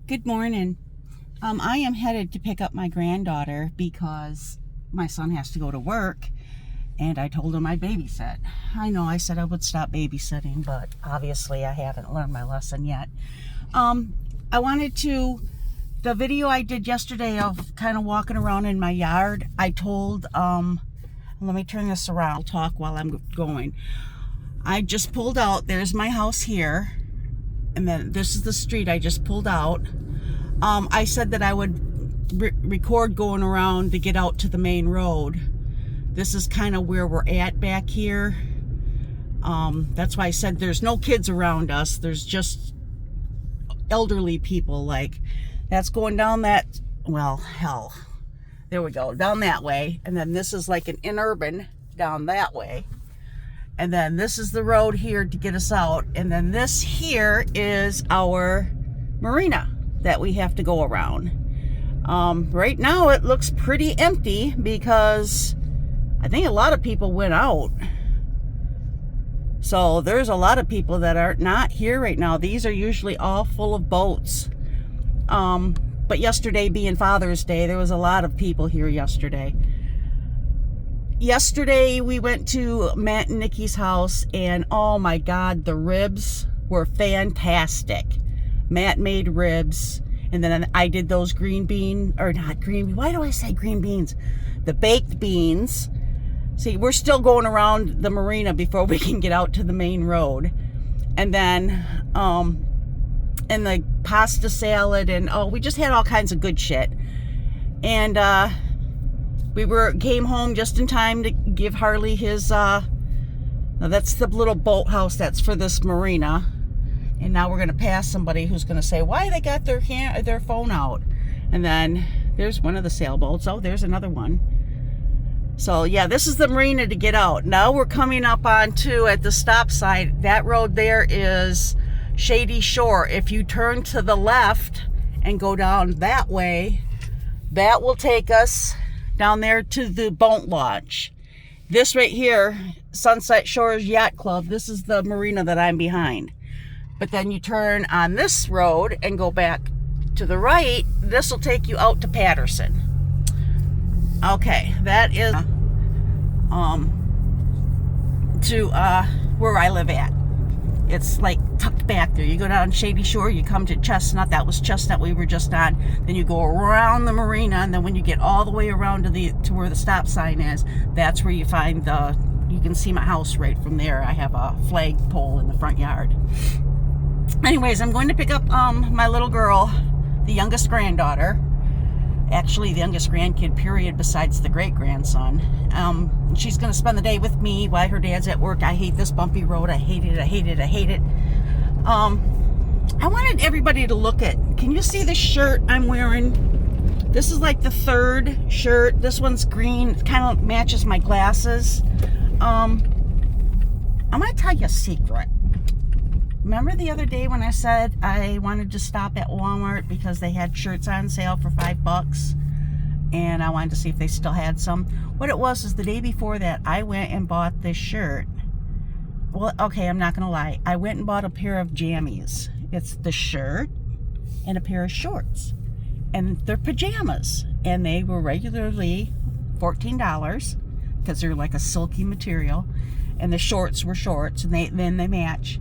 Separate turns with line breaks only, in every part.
Good morning. I am headed to pick up my granddaughter because my son has to go to work, and I told him I'd babysit. I know I said I would stop babysitting, but obviously I haven't learned my lesson yet. The video I did yesterday of kind of walking around in my yard, I told, let me turn this around, I'll talk while I'm going. I just pulled out, there's my house here, and then this is the street I just pulled out. I said that I would record going around to get out to the main road. This is kind of where we're at back here. That's why I said there's no kids around us. There's just elderly people. Like, that's going down that, well, hell. There we go, down that way. And then this is like an interurban down that way. And then this is the road here to get us out. And then this here is our marina that we have to go around. Right now it looks pretty empty because I think a lot of people went out. So there's a lot of people that are not here right now. These are usually all full of boats. But yesterday being Father's Day, there was a lot of people here yesterday. Yesterday we went to Matt and Nikki's house, and oh my God, the ribs were fantastic. Matt made ribs, and then I did those green bean, or not green, why do I say green beans? The baked beans. See, we're still going around the marina before we can get out to the main road. And then, and the pasta salad, and we just had all kinds of good shit. And, came home just in time to give Harley his, that's the little boathouse that's for this marina. And now we're going to pass somebody who's going to say, why they got their phone out? And then there's one of the sailboats. Oh, there's another one. So yeah, this is the marina to get out. Now we're coming up onto, at the stop sign, that road there is Shady Shore. If you turn to the left and go down that way, that will take us down there to the boat launch. This right here, Sunset Shores Yacht Club, this is the marina that I'm behind. But then you turn on this road and go back to the right, this will take you out to Patterson. Okay, that is to where I live at. It's like tucked back there. You go down Shady Shore, you come to Chestnut. That was Chestnut we were just on. Then you go around the marina, and then when you get all the way around to where the stop sign is, that's where you find you can see my house right from there. I have a flagpole in the front yard. Anyways, I'm going to pick up my little girl, the youngest granddaughter. Actually, the youngest grandkid, period, besides the great-grandson. She's going to spend the day with me while her dad's at work. I hate this bumpy road. I hate it. I hate it. I hate it. I wanted everybody to look at, can you see the shirt I'm wearing? This is like the third shirt. This one's green. It kind of matches my glasses. I'm going to tell you a secret. Remember the other day when I said I wanted to stop at Walmart because they had shirts on sale for $5 and I wanted to see if they still had some? What it was is the day before that I went and bought this shirt. Well, okay, I'm not going to lie. I went and bought a pair of jammies. It's the shirt and a pair of shorts. And they're pajamas. And they were regularly $14 because they're like a silky material. And the shorts were shorts, and then they match.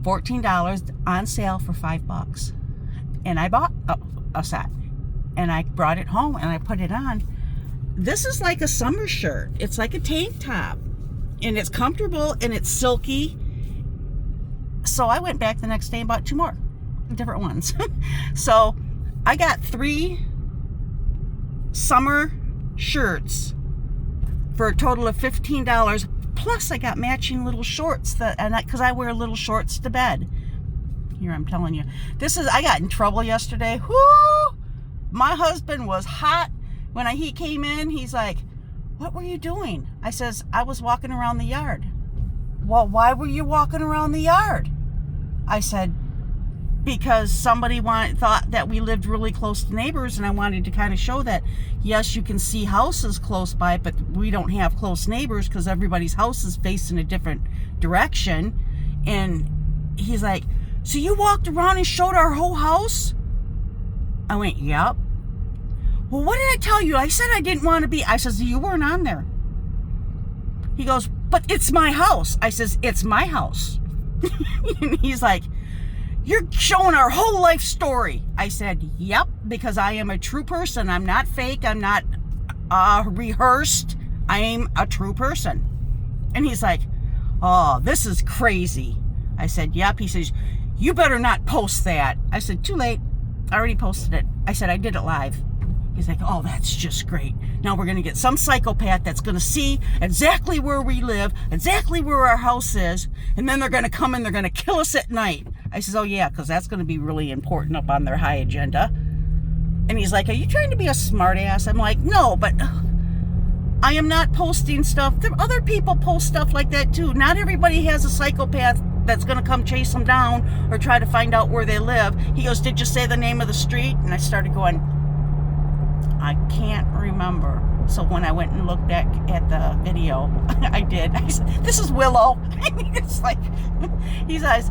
$14 on sale for $5. And I bought a set. And I brought it home and I put it on. This is like a summer shirt. It's like a tank top. And it's comfortable and it's silky. So I went back the next day and bought 2 more different ones. So I got 3 summer shirts for a total of $15. Plus, I got matching little shorts because I wear little shorts to bed. Here, I'm telling you. I got in trouble yesterday. Whoo! My husband was hot. When he came in, he's like, what were you doing? I says, I was walking around the yard. Well, why were you walking around the yard? I said, because somebody thought that we lived really close to neighbors, and I wanted to kind of show that, yes, you can see houses close by, but we don't have close neighbors because everybody's house is facing a different direction. And he's like, so you walked around and showed our whole house? I went, yep. Well, what did I tell you? I said I didn't want to be. I says, you weren't on there. He goes, but it's my house. I says, it's my house. And he's like, you're showing our whole life story. I said, yep, because I am a true person. I'm not fake. I'm not rehearsed. I am a true person. And he's like, oh, this is crazy. I said, yep. He says, you better not post that. I said, too late. I already posted it. I said, I did it live. He's like, oh, that's just great. Now we're going to get some psychopath that's going to see exactly where we live, exactly where our house is, and then they're going to come and they're going to kill us at night. I says, oh, yeah, because that's going to be really important up on their high agenda. And he's like, are you trying to be a smart ass? I'm like, no, but I am not posting stuff. Other people post stuff like that, too. Not everybody has a psychopath that's going to come chase them down or try to find out where they live. He goes, did you say the name of the street? And I started going, I can't remember. So when I went and looked at the video, I did. I said, this is Willow. It's like, he says,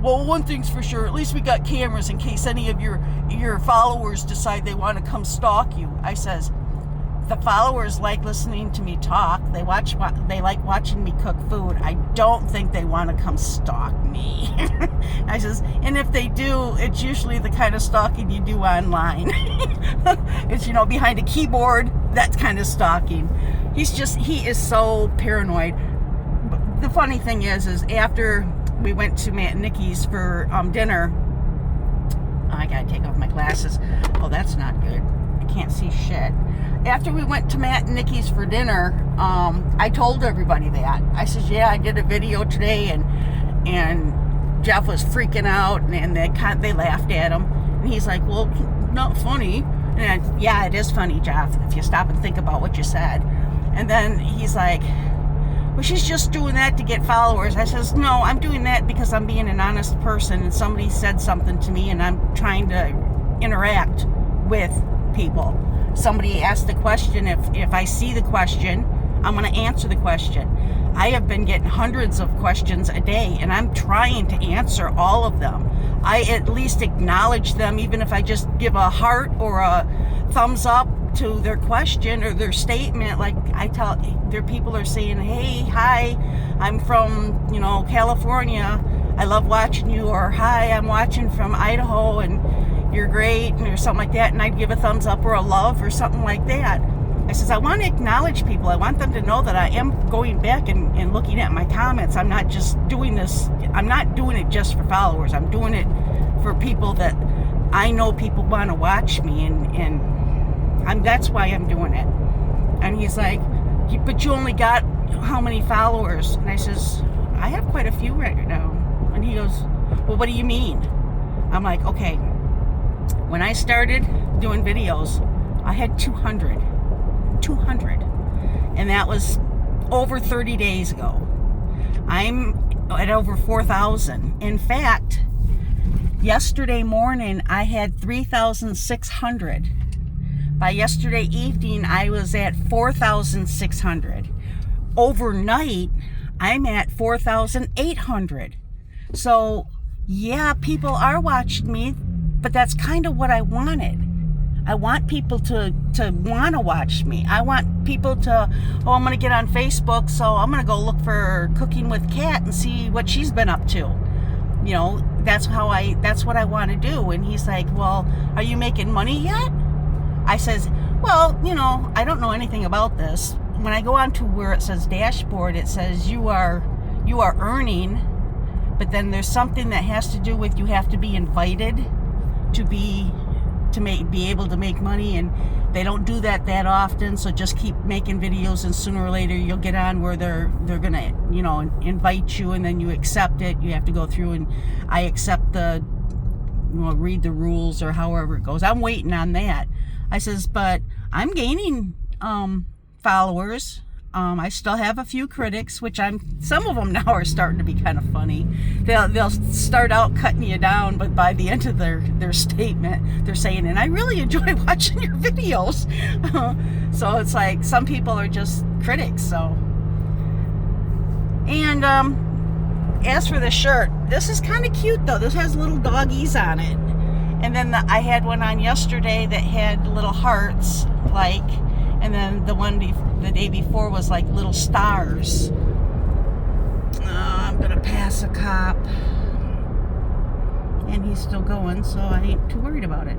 well, one thing's for sure, at least we got cameras in case any of your followers decide they want to come stalk you. I says, the followers like listening to me talk. They like watching me cook food. I don't think they want to come stalk me. I says, and if they do, it's usually the kind of stalking you do online. It's, behind a keyboard, that kind of stalking. He is so paranoid. But the funny thing is after we went to Matt and Nikki's for dinner, I gotta take off my glasses. Oh, that's not good. I can't see shit. After we went to Matt and Nikki's for dinner, I told everybody that. I says, yeah, I did a video today, and Jeff was freaking out, and they laughed at him. And he's like, well, not funny. And yeah, it is funny, Jeff, if you stop and think about what you said. And then he's like, well, she's just doing that to get followers. I says, no, I'm doing that because I'm being an honest person, and somebody said something to me, and I'm trying to interact with people. Somebody asked the question. If I see the question, I'm going to answer the question. I have been getting hundreds of questions a day, and I'm trying to answer all of them. I at least acknowledge them, even if I just give a heart or a thumbs up to their question or their statement. Like their people are saying, hey, hi, I'm from, California. I love watching you. Or hi, I'm watching from Idaho, and you're great, or something like that, and I'd give a thumbs up or a love or something like that. I says, I want to acknowledge people. I want them to know that I am going back and looking at my comments. I'm not just doing this. I'm not doing it just for followers. I'm doing it for people that I know people want to watch me, and that's why I'm doing it. And he's like, but you only got how many followers? And I says, I have quite a few right now. And he goes, well, what do you mean? I'm like, okay. When I started doing videos, I had 200. And that was over 30 days ago. I'm at over 4,000. In fact, yesterday morning, I had 3,600. By yesterday evening, I was at 4,600. Overnight, I'm at 4,800. So, yeah, people are watching me. But that's kind of what I wanted. I want people to want to watch me. I want people to, I'm going to get on Facebook, so I'm going to go look for Cooking with Kat and see what she's been up to. That's what I want to do. And he's like, well, are you making money yet? I says, well, I don't know anything about this. When I go on to where it says dashboard, it says you are earning, but then there's something that has to do with you have to be invited to be able to make money, and they don't do that often. So just keep making videos, and sooner or later you'll get on where they're gonna invite you, and then you accept it. You have to go through, and I accept read the rules or however it goes. I'm waiting on that. I says, but I'm gaining followers. I still have a few critics, which some of them now are starting to be kind of funny. They'll start out cutting you down, but by the end of their statement, they're saying, and I really enjoy watching your videos. So it's like some people are just critics. So, and as for the shirt, this is kind of cute though. This has little doggies on it. And then I had one on yesterday that had little hearts, like, and then the one the day before was like little stars. I'm gonna pass a cop, and he's still going, so I ain't too worried about it.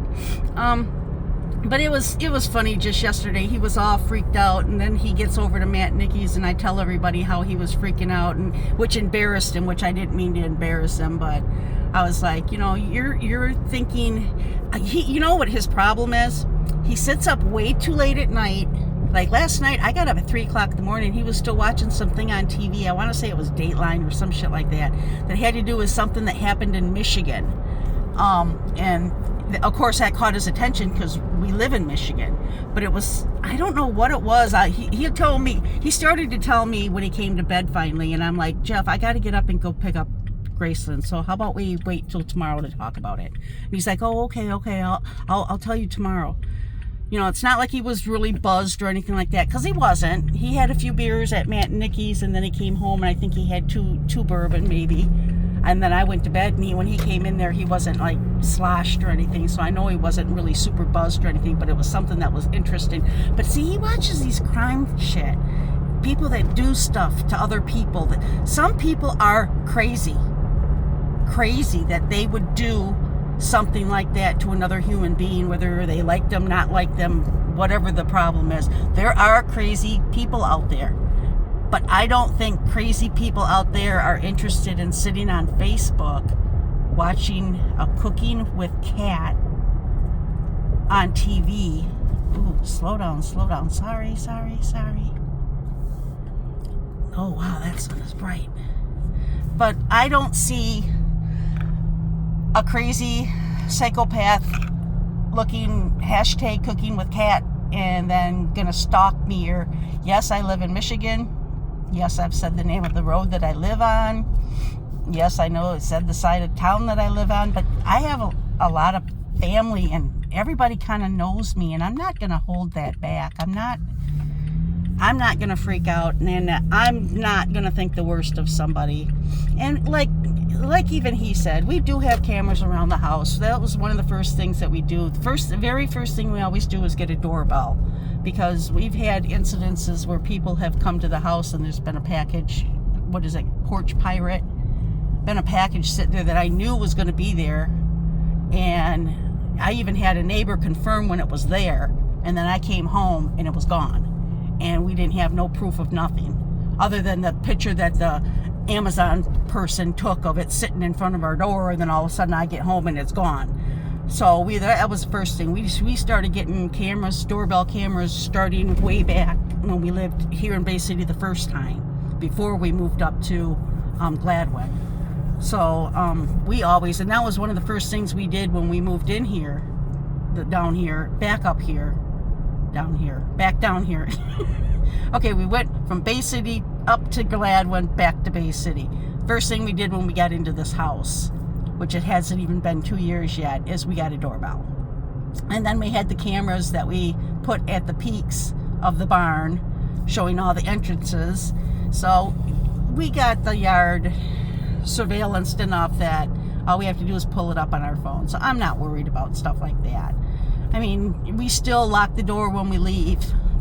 But it was funny just yesterday. He was all freaked out, and then he gets over to Matt Nicky's, and I tell everybody how he was freaking out, and which embarrassed him, which I didn't mean to embarrass him, but I was like, you're thinking, you know what his problem is? He sits up way too late at night. Like last night, I got up at 3 o'clock in the morning. He was still watching something on TV. I want to say it was Dateline or some shit like that had to do with something that happened in Michigan. And of course that caught his attention because we live in Michigan. But it was, I don't know what it was. He told me, he started to tell me when he came to bed finally. And I'm like, Jeff, I got to get up and go pick up Graceland. So how about we wait till tomorrow to talk about it? And he's like, oh, okay. I'll tell you tomorrow. It's not like he was really buzzed or anything like that, because he wasn't. He had a few beers at Matt and Nicky's, and then he came home, and I think he had two bourbon maybe. And then I went to bed, and when he came in there, he wasn't like sloshed or anything, so I know he wasn't really super buzzed or anything, but it was something that was interesting. But see, he watches these crime shit. People that do stuff to other people. Some people are crazy that they would do something like that to another human being, whether they like them, not like them, whatever the problem is. There are crazy people out there, but I don't think crazy people out there are interested in sitting on Facebook watching a cooking with cat on TV. Ooh, slow down, sorry. Oh wow, that sun is bright. But I don't see a crazy psychopath looking hashtag cooking with cat and then gonna stalk me. Or yes, I live in Michigan. Yes, I've said the name of the road that I live on. Yes, I know it said the side of town that I live on, but I have a lot of family and everybody kind of knows me, and I'm not gonna hold that back. I'm not gonna freak out, and I'm not gonna think the worst of somebody. And like even he said, we do have cameras around the house. That was one of the first things that we do. The very first thing we always do is get a doorbell, because we've had incidences where people have come to the house and there's been a package, what is it, porch pirate, been a package sitting there that I knew was going to be there, and I even had a neighbor confirm when it was there, and then I came home and it was gone, and we didn't have no proof of nothing other than the picture that the Amazon person took of it sitting in front of our door, and then all of a sudden I get home and it's gone. So that was the first thing. We started getting cameras, doorbell cameras, starting way back when we lived here in Bay City the first time, before we moved up to Gladwin. So we always, and that was one of the first things we did when we moved in here, down here. Okay, we went from Bay City up to Gladwin, back to Bay City. First thing we did when we got into this house, which it hasn't even been 2 years yet, is we got a doorbell. And then we had the cameras that we put at the peaks of the barn, showing all the entrances. So we got the yard surveillanced enough that all we have to do is pull it up on our phone. So I'm not worried about stuff like that. I mean, we still lock the door when we leave,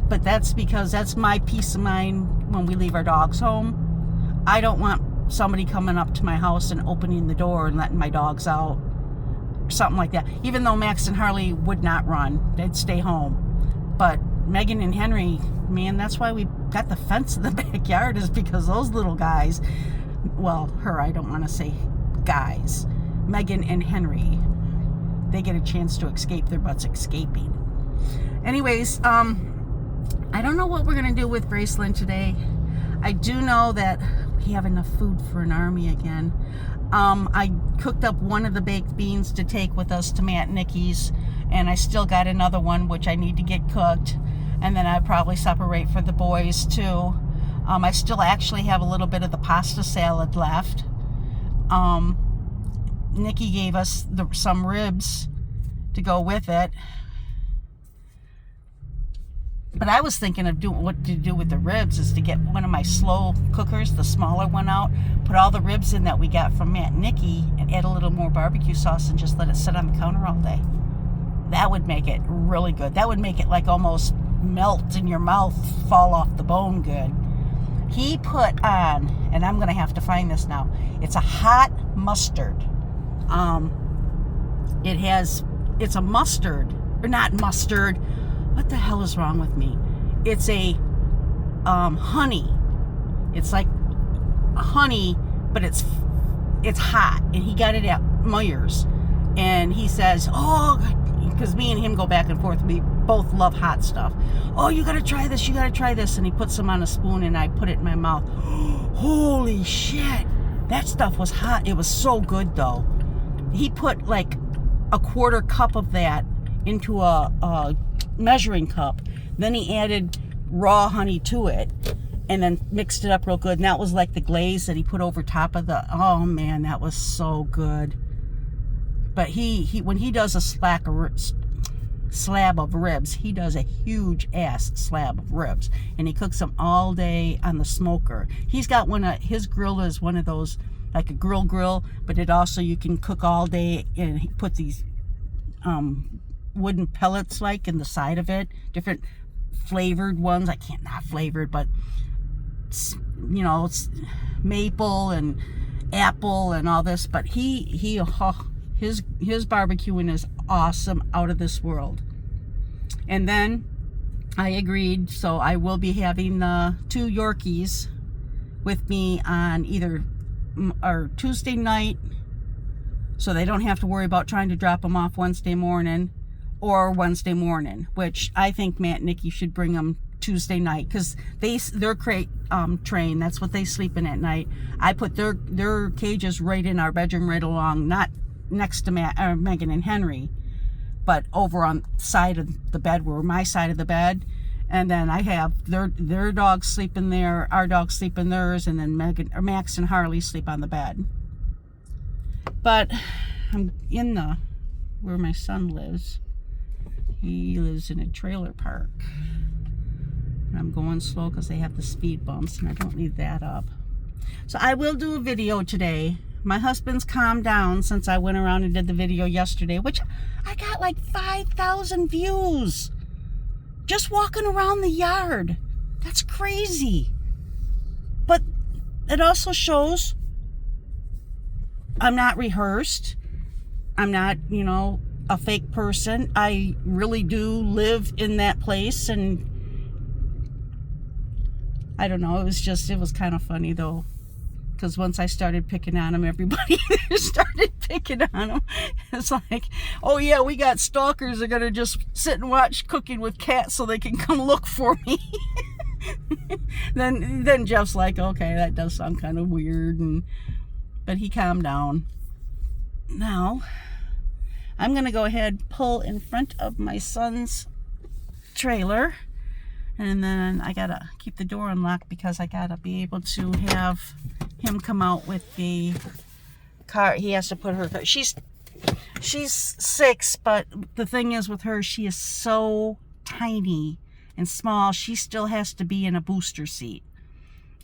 but that's because that's my peace of mind when we leave our dogs home. I don't want somebody coming up to my house and opening the door and letting my dogs out, or something like that. Even though Max and Harley would not run, they'd stay home. But Megan and Henry, man, that's why we got the fence in the backyard, is because those little guys, well, I don't want to say guys, Megan and Henry, they get a chance to escape their butts escaping. Anyways, I don't know what we're going to do with Graceland today. I do know that we have enough food for an army again. I cooked up one of the baked beans to take with us to Matt Nicky's, and I still got another one which I need to get cooked, and then I'd probably separate for the boys too. I still actually have a little bit of the pasta salad left. Nikki gave us some ribs to go with it. But I was thinking of doing what to do with the ribs is to get one of my slow cookers, the smaller one out, put all the ribs in that we got from Matt and Nikki, and add a little more barbecue sauce and just let it sit on the counter all day. That would make it really good. That would make it like almost melt in your mouth, fall off the bone good. He put on, and I'm going to have to find this now, it's a hot mustard. It's a mustard, or not mustard. What the hell is wrong with me? It's a honey. It's like honey, but it's hot. And he got it at Meijer's. And he says, oh, because me and him go back and forth. We both love hot stuff. Oh, you got to try this. You got to try this. And he puts some on a spoon and I put it in my mouth. Holy shit. That stuff was hot. It was so good, though. He put like a quarter cup of that into a measuring cup. Then he added raw honey to it and then mixed it up real good. And that was like the glaze that he put over top of the, oh man, that was so good. But he when he does a slab of ribs, he does a huge ass slab of ribs, and he cooks them all day on the smoker. He's got his grill is one of those like a grill, but it also, you can cook all day, and he put these wooden pellets like in the side of it, different flavored ones. Not flavored, but it's maple and apple and all this. But his barbecuing is awesome, out of this world. And then I agreed, so I will be having the 2 Yorkies with me on either or Tuesday night, so they don't have to worry about trying to drop them off Wednesday morning, or Wednesday morning, which I think Matt and Nikki should bring them Tuesday night, because they're crate trained. That's what they sleep in at night. I put their cages right in our bedroom, right along, not next to Megan and Henry, but over on the side of the bed, where my side of the bed. And then I have their dogs sleep in there, our dogs sleep in theirs, and then Max and Harley sleep on the bed. But I'm in where my son lives. He lives in a trailer park. And I'm going slow because they have the speed bumps, and I don't need that up. So I will do a video today. My husband's calmed down since I went around and did the video yesterday, which I got like 5,000 views. Just walking around the yard. That's crazy. But it also shows I'm not rehearsed. I'm not, a fake person. I really do live in that place, and I don't know, it was kind of funny though. Because once I started picking on him, everybody started picking on him. It's like, oh yeah, we got stalkers that are going to just sit and watch Cooking with Cats so they can come look for me. Then Jeff's like, okay, that does sound kind of weird. But he calmed down. Now, I'm going to go ahead, pull in front of my son's trailer. And then I got to keep the door unlocked because I got to be able to have him come out with the car. He has to put her, she's 6, but the thing is with her, she is so tiny and small, she still has to be in a booster seat.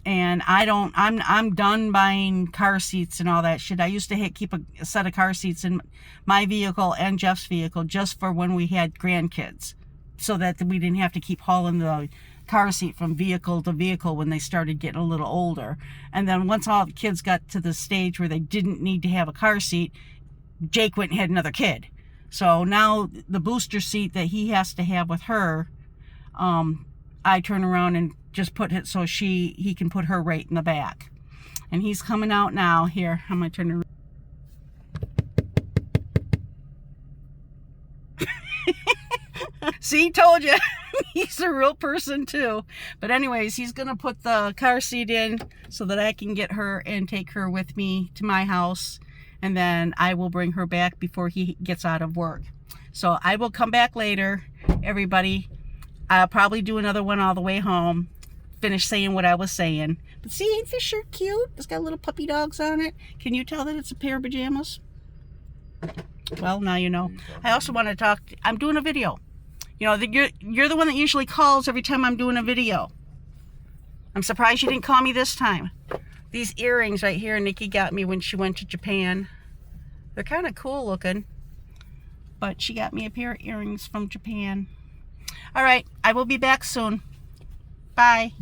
And I'm done buying car seats and all that shit. I used to keep a set of car seats in my vehicle and Jeff's vehicle just for when we had grandkids, so that we didn't have to keep hauling the car seat from vehicle to vehicle when they started getting a little older. And then once all the kids got to the stage where they didn't need to have a car seat, Jake went and had another kid. So now the booster seat that he has to have with her, I turn around and just put it so he can put her right in the back. And he's coming out now. Here, I'm going to turn around. See, told you. He's a real person too. But anyways, he's going to put the car seat in so that I can get her and take her with me to my house. And then I will bring her back before he gets out of work. So I will come back later, everybody. I'll probably do another one all the way home. Finish saying what I was saying. But see, ain't this shirt cute? It's got little puppy dogs on it. Can you tell that it's a pair of pajamas? Well, now you know. I also want to talk. I'm doing a video. You know, you're the one that usually calls every time I'm doing a video. I'm surprised you didn't call me this time. These earrings right here, Nikki got me when she went to Japan. They're kind of cool looking. But she got me a pair of earrings from Japan. All right, I will be back soon. Bye.